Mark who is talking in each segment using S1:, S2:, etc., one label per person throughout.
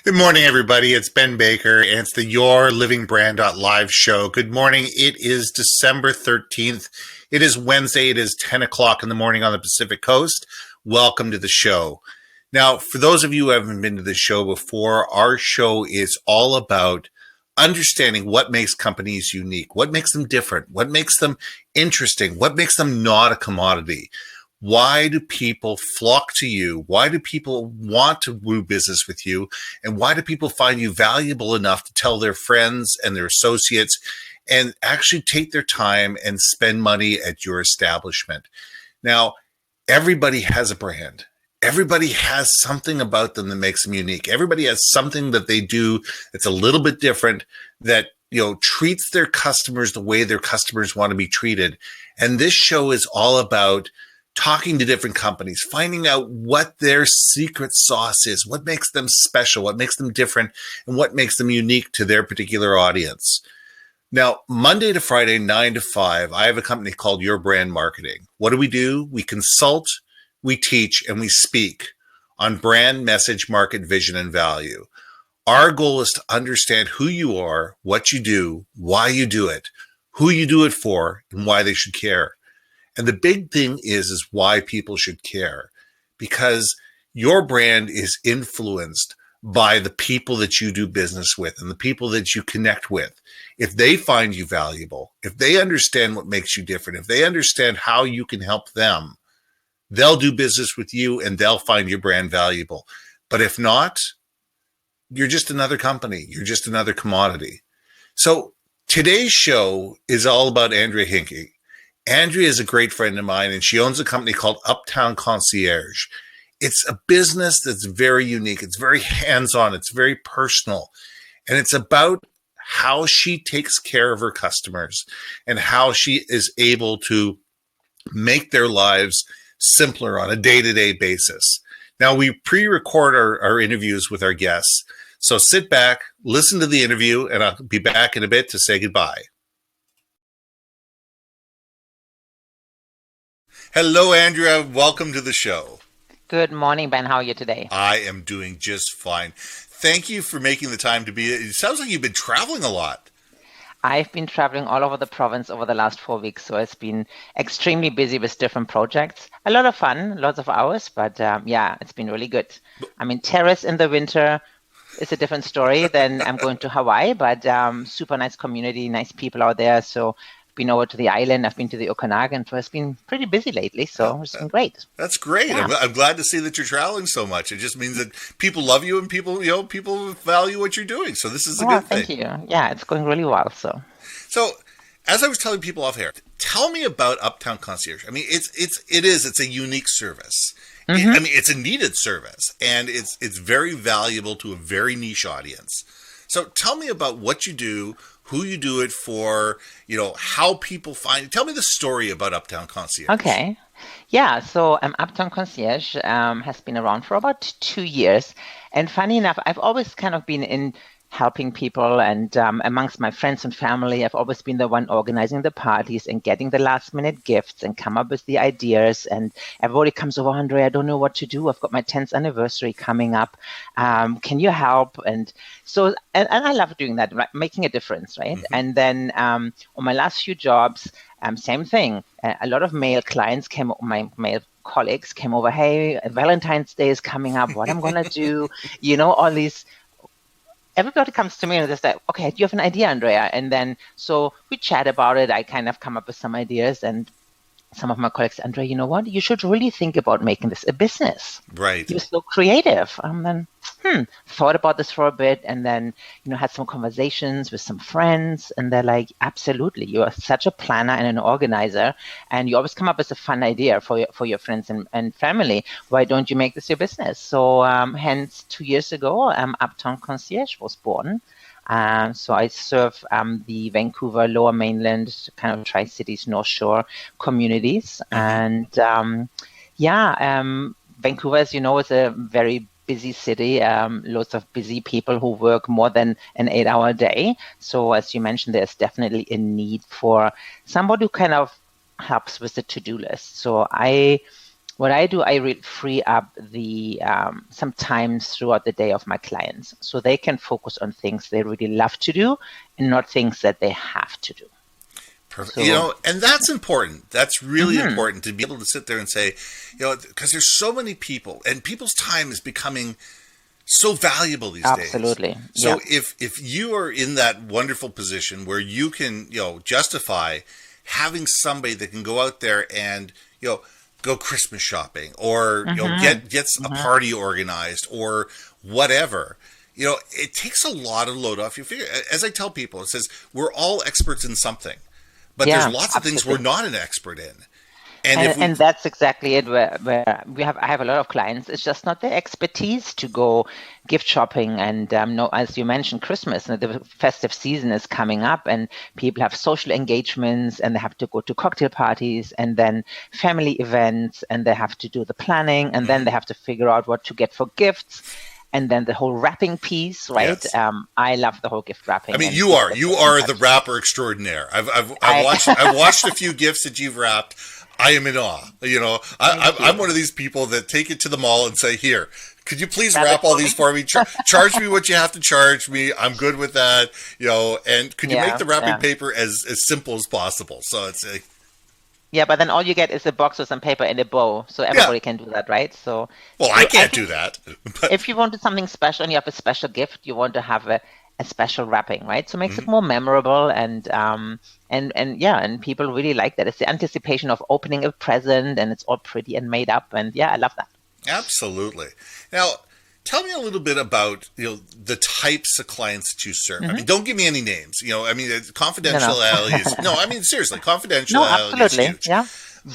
S1: Good morning, everybody. It's Ben Baker, and it's the YourLIVINGBrand.live show. Good morning. It is December 13th. It is Wednesday. It is 10 o'clock in the morning on the Pacific Coast. Welcome to the show. Now, for those of you who haven't been to the show before, our show is all about understanding what makes companies unique, what makes them different, what makes them interesting, what makes them not a commodity. Why do people flock to you? Why do people want to do business with you? And why do people find you valuable enough to tell their friends and their associates and actually take their time and spend money at your establishment? Now, everybody has a brand. Everybody has something about them that makes them unique. Everybody has something that they do that's a little bit different that, treats their customers the way their customers want to be treated. And this show is all about talking to different companies, finding out what their secret sauce is, what makes them special, what makes them different, and what makes them unique to their particular audience. Now, Monday to Friday, 9 to 5, I have a company called Your Brand Marketing. What do? We consult, we teach, and we speak on brand, message, market, vision, and value. Our goal is to understand who you are, what you do, why you do it, who you do it for, and why they should care. And the big thing is why people should care, because your brand is influenced by the people that you do business with and the people that you connect with. If they find you valuable, if they understand what makes you different, if they understand how you can help them, they'll do business with you and they'll find your brand valuable. But if not, you're just another company. You're just another commodity. So today's show is all about Andrea Hinck. Andrea is a great friend of mine, and she owns a company called Uptown Concierge. It's a business that's very unique. It's very hands-on. It's very personal. And it's about how she takes care of her customers and how she is able to make their lives simpler on a day-to-day basis. Now, we pre-record our interviews with our guests. So sit back, listen to the interview, and I'll be back in a bit to say goodbye. Hello, Andrea. Welcome to the show.
S2: Good morning, Ben. How are you today?
S1: I am doing just fine. Thank you for making the time to be. It sounds like you've been traveling a lot.
S2: I've been traveling all over the province over the last 4 weeks, so it's been extremely busy with different projects. A lot of fun, lots of hours, but it's been really good. I mean, terrace in the winter is a different story than I'm going to Hawaii, but super nice community, nice people out there. So been over to the island. I've been to the Okanagan. So it's been pretty busy lately. So it's been great.
S1: That's great. Yeah. I'm glad to see that you're traveling so much. It just means that people love you and people value what you're doing. So this is a good thing.
S2: Thank you. Yeah, it's going really well. So
S1: as I was telling people off air, tell me about Uptown Concierge. I mean, it's a unique service.
S2: Mm-hmm.
S1: It's a needed service, and it's very valuable to a very niche audience. So tell me about what you do, who you do it for, how people find it. Tell me the story about Uptown Concierge.
S2: Okay. Yeah, so Uptown Concierge has been around for about 2 years. And funny enough, I've always kind of been in helping people, and amongst my friends and family, I've always been the one organizing the parties and getting the last minute gifts and come up with the ideas. And everybody comes over, Andrea, I don't know what to do. I've got my 10th anniversary coming up. Can you help? And so, and I love doing that, right? Making a difference, right? Mm-hmm. And then on my last few jobs, same thing. A lot of male clients my male colleagues came over, hey, Valentine's Day is coming up, what I'm going to do, all these. Everybody comes to me and they say, okay, do you have an idea, Andrea? And then, so we chat about it. I kind of come up with some ideas, and some of my colleagues, Andrea, you know what? You should really think about making this a business.
S1: Right.
S2: You're so creative. And then, thought about this for a bit, and then, had some conversations with some friends, and they're like, absolutely. You are such a planner and an organizer, and you always come up with a fun idea for your friends and family. Why don't you make this your business? So, hence 2 years ago, Uptown Concierge was born. So I serve the Vancouver, Lower Mainland, kind of Tri-Cities, North Shore communities. And Vancouver, as you know, is a very busy city, lots of busy people who work more than an 8-hour day. So as you mentioned, there's definitely a need for somebody who kind of helps with the to-do list. So I what I do, I free up the some times throughout the day of my clients so they can focus on things they really love to do and not things that they have to do.
S1: Perfect.
S2: So,
S1: And that's important. That's really important to be able to sit there and say, because there's so many people, and people's time is becoming so valuable these days.
S2: Absolutely.
S1: So if you are in that wonderful position where you can, justify having somebody that can go out there and, go Christmas shopping or, get a party organized or whatever. It takes a lot of load off your figure. As I tell people, it says we're all experts in something. But there's lots of things we're not an expert in.
S2: And that's exactly it. Where I have a lot of clients. It's just not their expertise to go gift shopping. And as you mentioned, Christmas, the festive season is coming up, and people have social engagements, and they have to go to cocktail parties, and then family events, and they have to do the planning, and then they have to figure out what to get for gifts. And then the whole wrapping piece, right? Yes. I love the whole gift wrapping.
S1: I mean, you are the wrapper extraordinaire. I've watched a few gifts that you've wrapped. I am in awe. I'm one of these people that take it to the mall and say, "Here, could you please wrap all these for me? Charge me what you have to charge me. I'm good with that." And could you make the wrapping paper as simple as possible? So it's
S2: yeah, but then all you get is a box with some paper and a bow, so everybody can do that, right? So,
S1: I can't do that.
S2: But if you want to do something special and you have a special gift, you want to have a special wrapping, right? So it makes it more memorable, and people really like that. It's the anticipation of opening a present, and it's all pretty and made up, and I love that.
S1: Absolutely. Now, tell me a little bit about the types of clients that you serve. I mean, don't give me any names. Confidentiality is seriously, confidentiality is huge.
S2: Yeah.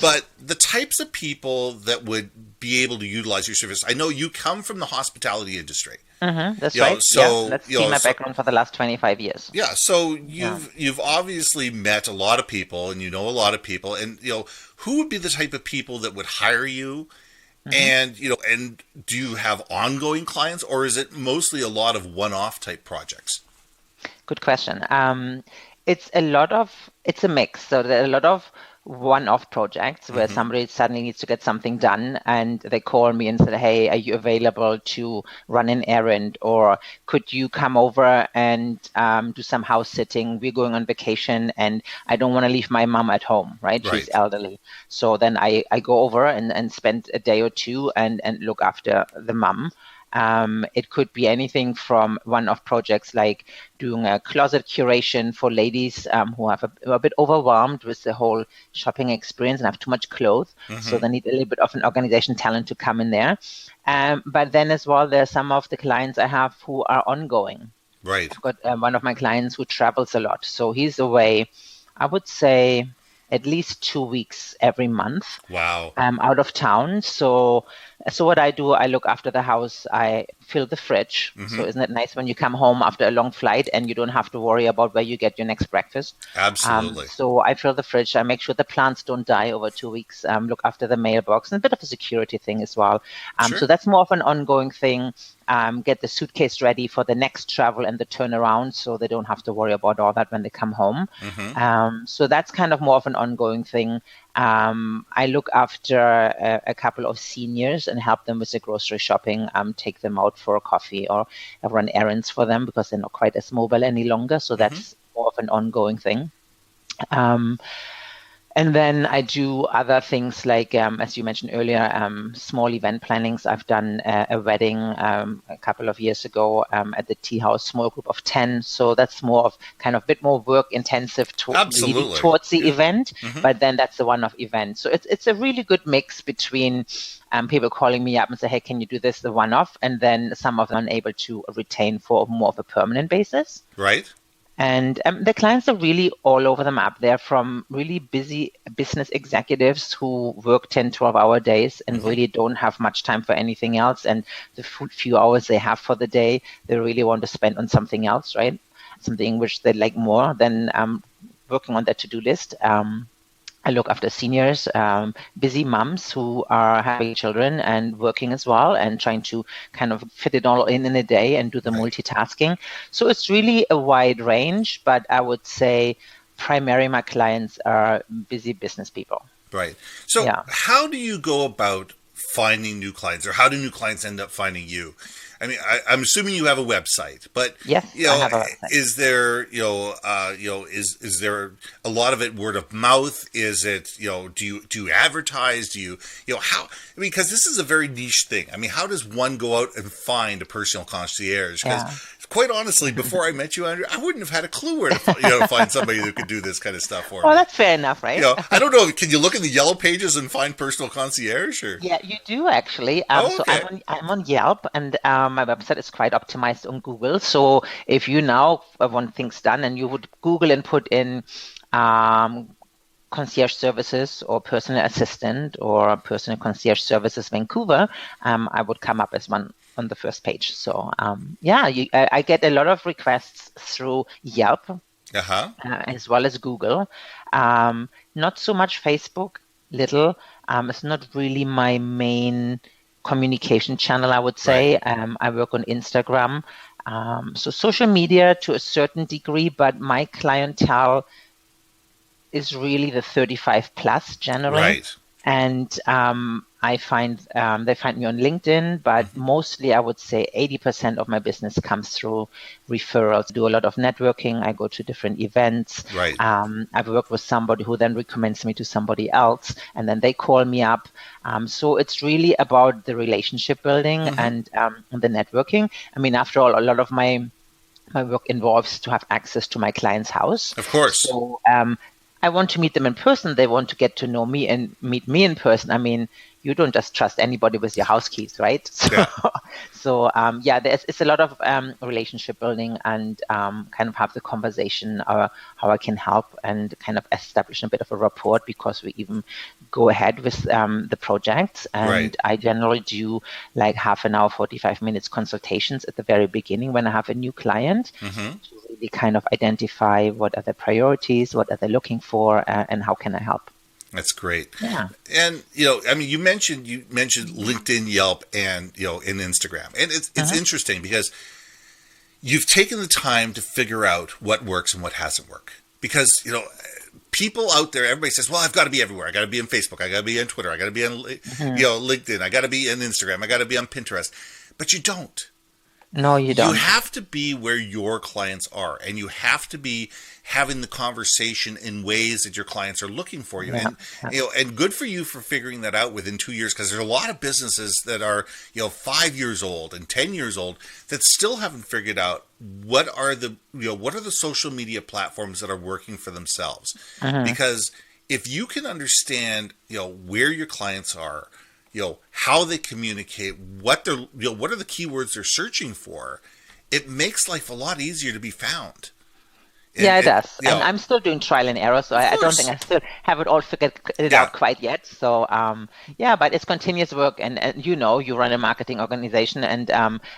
S1: But the types of people that would be able to utilize your service, I know you come from the hospitality industry.
S2: That's right. So that's been my background for the last 25 years.
S1: Yeah. So you've obviously met a lot of people, and a lot of people, and who would be the type of people that would hire you? And and do you have ongoing clients, or is it mostly a lot of one-off type projects?
S2: Good question. It's a mix. So there are a lot of one-off projects where somebody suddenly needs to get something done, and they call me and say, "Hey, are you available to run an errand, or could you come over and do some house sitting? We're going on vacation, and I don't want to leave my mom at home, right? She's elderly." So then I go over and spend a day or two and look after the mom. It could be anything from one-off projects like doing a closet curation for ladies who are a bit overwhelmed with the whole shopping experience and have too much clothes. So they need a little bit of an organization talent to come in there. But then as well, there are some of the clients I have who are ongoing.
S1: Right.
S2: I've got one of my clients who travels a lot. So he's away, I would say, at least 2 weeks every month.
S1: Wow.
S2: Out of town. So what I do, I look after the house. I fill the fridge. So isn't it nice when you come home after a long flight and you don't have to worry about where you get your next breakfast?
S1: Absolutely.
S2: So I fill the fridge. I make sure the plants don't die over 2 weeks. Look after the mailbox, and a bit of a security thing as well. So that's more of an ongoing thing. Get the suitcase ready for the next travel and the turnaround, so they don't have to worry about all that when they come home. So that's kind of more of an ongoing thing. I look after a couple of seniors and help them with the grocery shopping, take them out for a coffee, or run errands for them because they're not quite as mobile any longer. So that's more of an ongoing thing. And then I do other things like, as you mentioned earlier, small event plannings. I've done a wedding a couple of years ago at the tea house, small group of 10. So that's more of kind of a bit more work intensive towards the event, but then that's the one-off event. So it's a really good mix between people calling me up and say, "Hey, can you do this, the one-off?" And then some of them are able to retain for more of a permanent basis.
S1: Right.
S2: And the clients are really all over the map. They're from really busy business executives who work 10, 12-hour days and really don't have much time for anything else. And the few hours they have for the day, they really want to spend on something else, right? Something which they like more than working on their to-do list. I look after seniors, busy moms who are having children and working as well and trying to kind of fit it all in a day and do the multitasking. So it's really a wide range, but I would say primarily my clients are busy business people.
S1: Right. So
S2: Yeah.
S1: how do you go about finding new clients, or how do new clients end up finding you? I mean, I'm assuming you have a website, but
S2: Yes, I have a website.
S1: is there, is there a lot of it word of mouth? Is it, do you advertise? Do you, how? I mean, because this is a very niche thing. I mean, how does one go out and find a personal concierge? Because quite honestly, before I met you, Andrea, I wouldn't have had a clue where to find somebody who could do this kind of stuff for me.
S2: Well, that's fair enough, right?
S1: I don't know. Can you look in the yellow pages and find personal concierge? Or?
S2: Yeah, you do actually. So I'm on Yelp, and my website is quite optimized on Google. So if you now want things done, and you would Google and put in concierge services or personal assistant or personal concierge services Vancouver, I would come up as one on the first page. So I get a lot of requests through Yelp as well as Google. Not so much Facebook, little. It's not really my main communication channel, I would say. Right. I work on Instagram. So social media to a certain degree, but my clientele is really the 35 plus generally.
S1: Right.
S2: And I find they find me on LinkedIn, but mostly I would say 80% of my business comes through referrals. I do a lot of networking. I go to different events.
S1: Right.
S2: I've worked with somebody who then recommends me to somebody else, and then they call me up. So it's really about the relationship building and the networking. I mean, after all, a lot of my work involves to have access to my client's house.
S1: Of course.
S2: So I want to meet them in person. They want to get to know me and meet me in person. I mean, you don't just trust anybody with your house keys, right? So, it's a lot of relationship building and kind of have the conversation how I can help and kind of establish a bit of a rapport, because we even go ahead with the projects. And I generally do like half an hour, 45 minutes consultations at the very beginning when I have a new client to really kind of identify what are their priorities, what are they looking for, and how can I help.
S1: That's great.
S2: Yeah.
S1: And, I mean, you mentioned LinkedIn, Yelp, and, and Instagram. And it's interesting because you've taken the time to figure out what works and what hasn't worked. Because, people out there, everybody says, well, I've got to be everywhere. I got to be on Facebook. I got to be on Twitter. I got to be on, LinkedIn. I got to be on Instagram. I got to be on Pinterest. But you don't.
S2: No, you don't.
S1: You have to be where your clients are, and you have to be having the conversation in ways that your clients are looking for you.
S2: Yeah.
S1: And and good for you for figuring that out within 2 years, because there's a lot of businesses that are 5 years old and 10 years old that still haven't figured out what are the social media platforms that are working for themselves. Because if you can understand where your clients are, how they communicate, what are the keywords they're searching for, it makes life a lot easier to be found.
S2: It does. And I'm still doing trial and error, so I don't think I still have it all figured out quite yet. So, but it's continuous work. And you run a marketing organization, and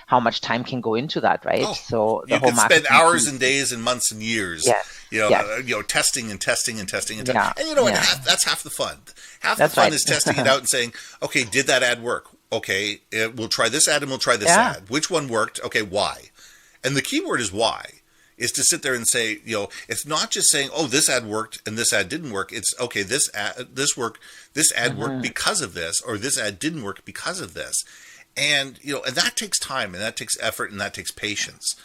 S2: how much time can go into that, right?
S1: Oh,
S2: so
S1: you can spend hours and days and months and years, testing and testing and testing and testing.
S2: Yeah.
S1: And that's half the fun. Half the fun is testing it out and saying, okay, did that ad work? Okay, we'll try this ad and we'll try this ad. Which one worked? Okay, why? And the keyword is why. Is to sit there and say, it's not just saying, oh, this ad worked and this ad didn't work. It's okay, this ad worked because of this, or this ad didn't work because of this. And and that takes time, and that takes effort, and that takes patience.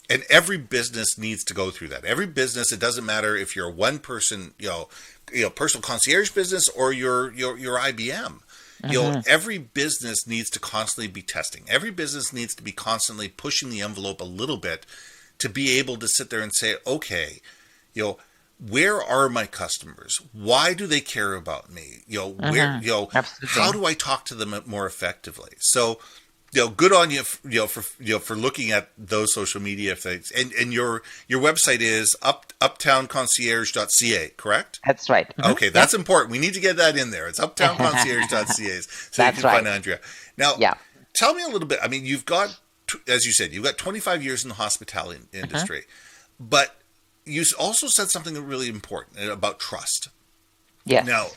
S1: And every business needs to go through that. Every business, it doesn't matter if you're a one person, personal concierge business, or your IBM. Every business needs to constantly be testing. Every business needs to be constantly pushing the envelope a little bit to be able to sit there and say, okay, where are my customers? Why do they care about me? Where, how do I talk to them more effectively? So, good on you, for looking at those social media things. And your website is uptownconcierge.ca, correct?
S2: That's right.
S1: Okay, that's important. We need to get that in there. It's uptownconcierge.ca, so you can find Andrea. Now, tell me a little bit. I mean, you've got, as you said, you've got 25 years in the hospitality industry, but you also said something really important about trust.
S2: Yes.
S1: Now,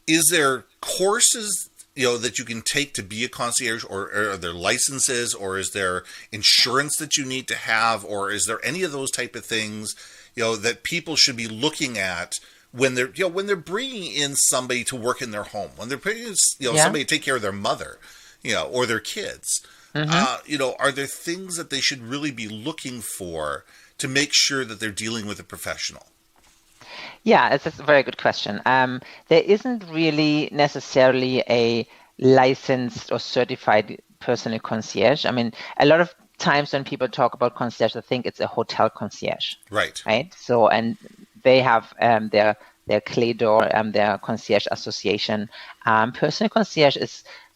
S1: is there courses, that you can take to be a concierge, or are there licenses, or is there insurance that you need to have, or is there any of those type of things, that people should be looking at when they're bringing in somebody to work in their home, when they're bringing in,
S2: Yeah.
S1: somebody to take care of their mother, or their kids, are there things that they should really be looking for to make sure that they're dealing with a professional?
S2: Yeah, it's a very good question. There isn't really necessarily a licensed or certified personal concierge. I mean, a lot of times when people talk about concierge, I think it's a hotel concierge,
S1: Right.
S2: right? So, and they have their CLEDOR, their concierge association. Personal concierge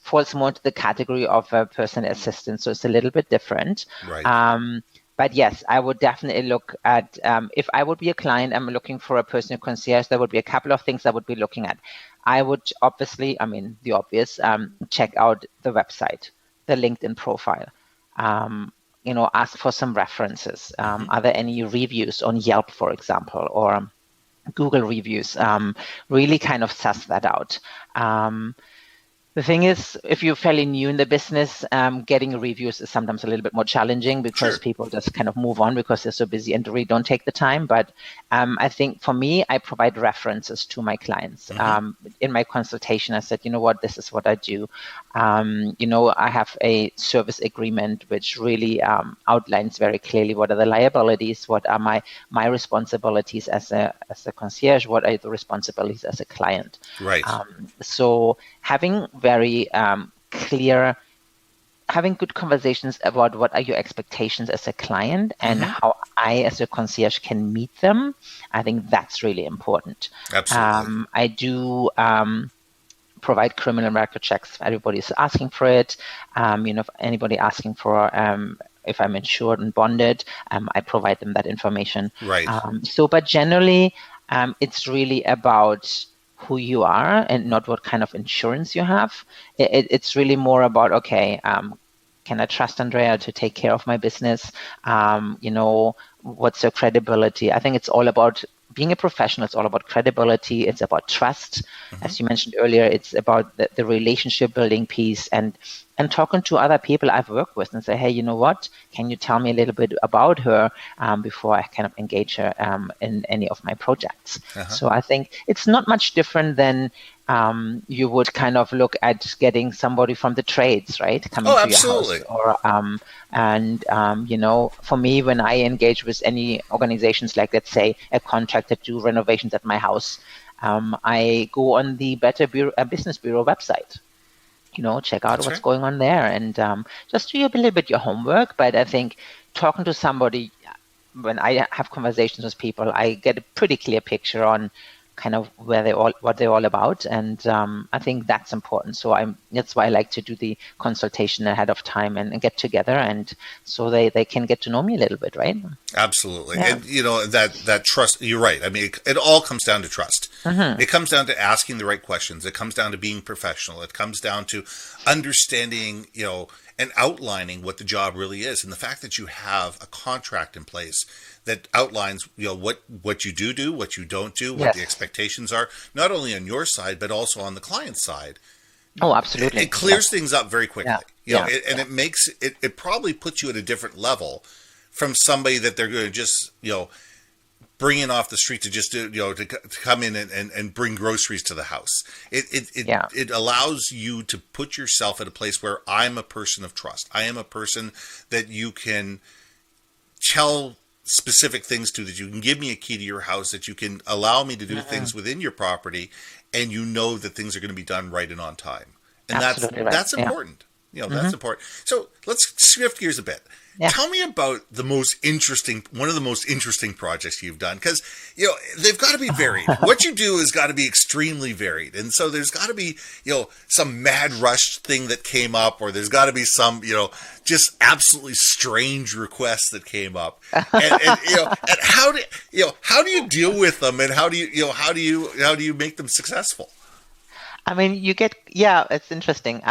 S2: falls more into the category of a personal assistant, so it's a little bit different.
S1: Right.
S2: But yes, I would definitely look at, if I would be a client, I'm looking for a personal concierge, there would be a couple of things I would be looking at. I would obviously, the obvious, check out the website, the LinkedIn profile, ask for some references. Are there any reviews on Yelp, for example, or Google reviews? Really kind of suss that out. The thing is, if you're fairly new in the business, getting reviews is sometimes a little bit more challenging because people just kind of move on because they're so busy and really don't take the time. But I think for me, I provide references to my clients. In my consultation, I said, you know what, this is what I do. I have a service agreement which really outlines very clearly what are the liabilities, what are my responsibilities as a concierge, what are the responsibilities as a client.
S1: Right.
S2: So having very clear, having good conversations about what are your expectations as a client and how I as a concierge can meet them, I think that's really important.
S1: Absolutely.
S2: I do provide criminal record checks. Everybody's asking for it. If anybody asking for if I'm insured and bonded, I provide them that information.
S1: Right.
S2: But generally, it's really about who you are and not what kind of insurance you have. It's really more about, okay, can I trust Andrea to take care of my business? What's your credibility? I think it's all about being a professional. It's all about credibility. It's about trust. As you mentioned earlier, it's about the relationship building piece and talking to other people I've worked with and say, hey, you know what? Can you tell me a little bit about her before I kind of engage her in any of my projects? So I think it's not much different than you would kind of look at getting somebody from the trades, right? Coming to
S1: absolutely.
S2: your house. For me, when I engage with any organizations, like let's say a contractor do renovations at my house, I go on the Better Business Bureau website. Check out what's going on there and just do a little bit your homework. But I think talking to somebody, when I have conversations with people, I get a pretty clear picture on kind of what they're all about. And I think that's important. So that's why I like to do the consultation ahead of time and get together. And so they can get to know me a little bit, right?
S1: Absolutely.
S2: Yeah.
S1: And that trust, you're right. I mean, it all comes down to trust. It comes down to asking the right questions. It comes down to being professional. It comes down to understanding, and outlining what the job really is. And the fact that you have a contract in place that outlines, what you do, what you don't do, what the expectations are, not only on your side, but also on the client's side.
S2: Oh, absolutely.
S1: It clears things up very quickly.
S2: It
S1: makes it probably puts you at a different level from somebody that they're going to just, bring in off the street to just do, to come in and bring groceries to the house. It allows you to put yourself at a place where I'm a person of trust. I am a person that you can tell specific things to, that you can give me a key to your house, that you can allow me to do things within your property, and that things are going to be done right and on time. And that's important. That's important. So let's shift gears a bit. Yeah. Tell me about one of the most interesting projects you've done, because they've got to be varied. What you do has got to be extremely varied, and so there's got to be some mad rush thing that came up, or there's got to be some just absolutely strange requests that came up, and how do you deal with them, and how do you make them successful?
S2: I mean, it's interesting.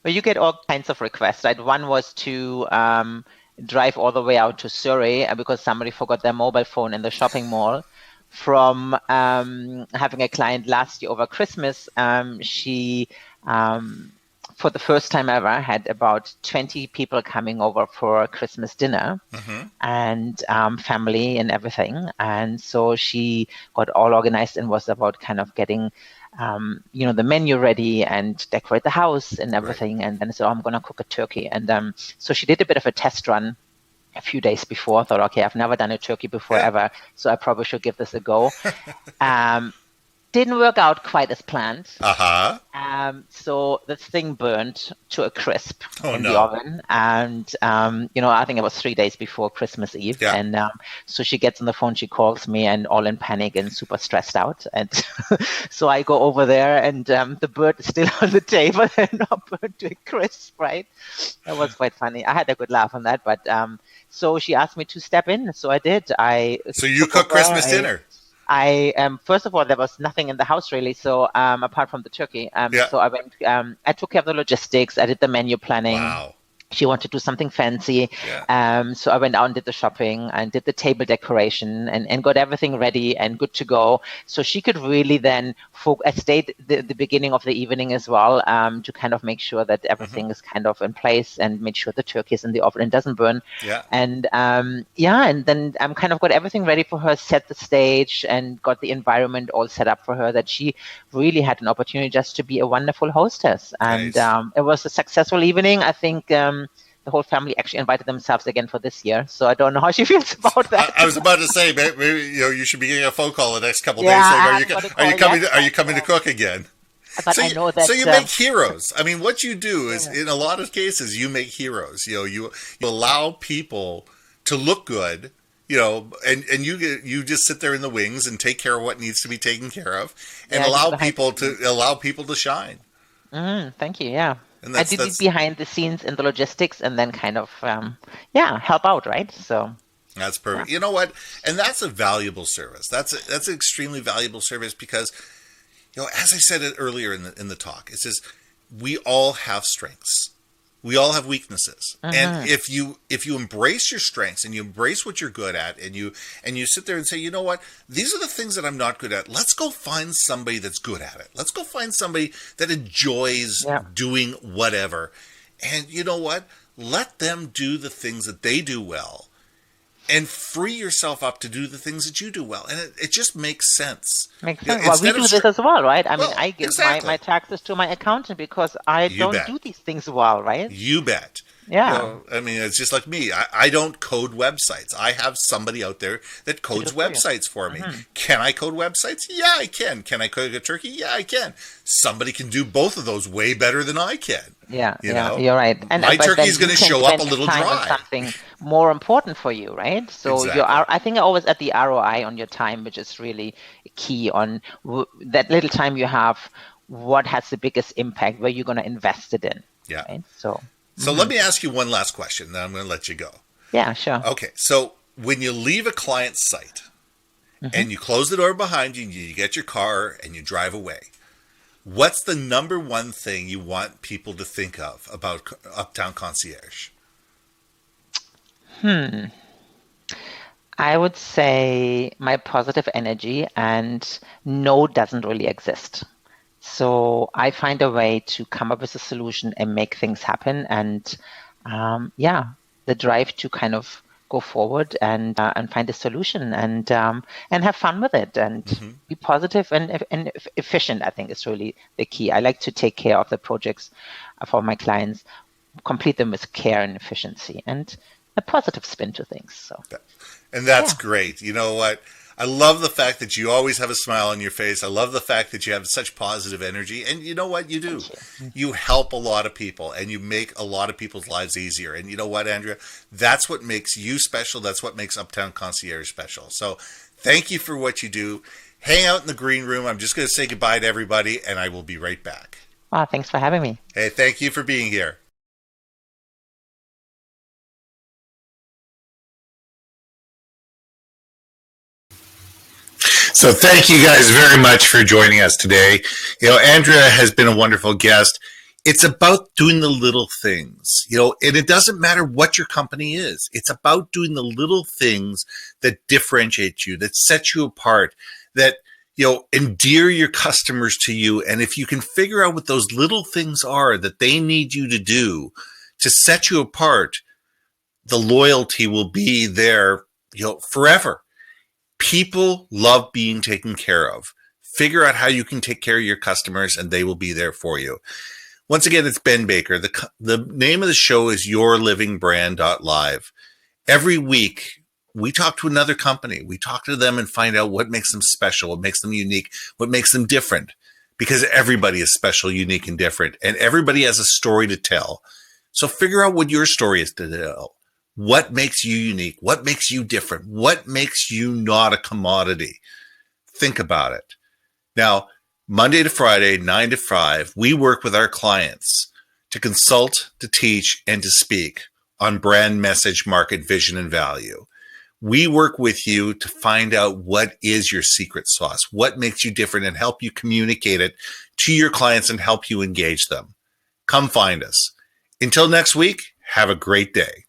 S2: Well, you get all kinds of requests, right? One was to drive all the way out to Surrey because somebody forgot their mobile phone in the shopping mall. From having a client last year over Christmas, she for the first time ever, had about 20 people coming over for Christmas dinner and family and everything. And so she got all organized and was about kind of getting, the menu ready and decorate the house and everything. Right. And then I said, I'm going to cook a turkey. And so she did a bit of a test run a few days before. I thought, okay, I've never done a turkey before ever, so I probably should give this a go. Didn't work out quite as planned. So this thing burned to a crisp in the oven. And, I think it was 3 days before Christmas Eve. Yeah. And so she gets on the phone, she calls me and all in panic and super stressed out. And so I go over there and the bird is still on the table and not burnt to a crisp, right? That was quite funny. I had a good laugh on that. But so she asked me to step in. So I did.
S1: So you cooked Christmas dinner?
S2: First of all, there was nothing in the house really, so apart from the turkey. So I went. I took care of the logistics. I did the menu planning.
S1: Wow.
S2: She wanted to do something fancy. Yeah. So I went out and did the shopping and did the table decoration and got everything ready and good to go. So she could really then I stayed the beginning of the evening as well to kind of make sure that everything is kind of in place and made sure the turkey is in the oven and doesn't burn.
S1: Yeah.
S2: And and then kind of got everything ready for her, set the stage and got the environment all set up for her that she really had an opportunity just to be a wonderful hostess. And nice. It was a successful evening. I think the whole family actually invited themselves again for this year. So I don't know how she feels about that.
S1: I was about to say, maybe you should be getting a phone call the next couple of days saying, are you coming to cook again?
S2: But so I know that.
S1: So you make heroes. I mean, what you do is, in a lot of cases, you make heroes. You allow people to look good. And you just sit there in the wings and take care of what needs to be taken care of, and allow people to shine.
S2: Thank you. Yeah. I did it behind the scenes in the logistics and then kind of, help out, right? So
S1: that's perfect. Yeah. You know what? And that's a valuable service. That's an extremely valuable service because, as I said it earlier in the talk, it says we all have strengths. We all have weaknesses. And if you embrace your strengths and you embrace what you're good at and you sit there and say, you know what, these are the things that I'm not good at. Let's go find somebody that's good at it. Let's go find somebody that enjoys doing whatever. And you know what? Let them do the things that they do well and free yourself up to do the things that you do well. And it just makes sense.
S2: Makes sense. Well, we do this as well, right? I mean, I give my taxes to my accountant because I don't do these things well, right?
S1: You bet.
S2: Yeah.
S1: I mean, it's just like me. I don't code websites. I have somebody out there that codes websites for me. Can I code websites? Yeah, I can. Can I cook a turkey? Yeah, I can. Somebody can do both of those way better than I can.
S2: Yeah, you're right.
S1: And my turkey's going to show up a little dry.
S2: Something more important for you, right? So exactly. I think I always at the ROI on your time, which is really key on that little time you have. What has the biggest impact? Where you're going to invest it in?
S1: Yeah.
S2: Right?
S1: So let me ask you one last question, then I'm going to let you go.
S2: Yeah, sure.
S1: Okay, so when you leave a client's site and you close the door behind you, and you get your car and you drive away, what's the number one thing you want people to think of about Uptown Concierge?
S2: I would say my positive energy and no doesn't really exist. So I find a way to come up with a solution and make things happen. And the drive to kind of go forward and find a solution and have fun with it and be positive and efficient, I think is really the key. I like to take care of the projects for my clients, complete them with care and efficiency and a positive spin to things. So,
S1: and that's great. You know what? I love the fact that you always have a smile on your face. I love the fact that you have such positive energy. And you know what you do? You help a lot of people and you make a lot of people's lives easier. And you know what, Andrea? That's what makes you special. That's what makes Uptown Concierge special. So thank you for what you do. Hang out in the green room. I'm just going to say goodbye to everybody and I will be right back.
S2: Thanks for having me.
S1: Hey, thank you for being here. So thank you guys very much for joining us today. Andrea has been a wonderful guest. It's about doing the little things, and it doesn't matter what your company is. It's about doing the little things that differentiate you, that set you apart, that, endear your customers to you. And if you can figure out what those little things are that they need you to do to set you apart, the loyalty will be there, forever. People love being taken care of. Figure out how you can take care of your customers and they will be there for you. Once again, it's Ben Baker. The name of the show is YourLIVINGBrand.live. Every week, we talk to another company. We talk to them and find out what makes them special, what makes them unique, what makes them different. Because everybody is special, unique, and different. And everybody has a story to tell. So figure out what your story is to tell. What makes you unique? What makes you different? What makes you not a commodity? Think about it. Now, Monday to Friday, 9 to 5, we work with our clients to consult, to teach, and to speak on brand message, market, vision, and value. We work with you to find out what is your secret sauce, what makes you different, and help you communicate it to your clients and help you engage them. Come find us. Until next week, have a great day.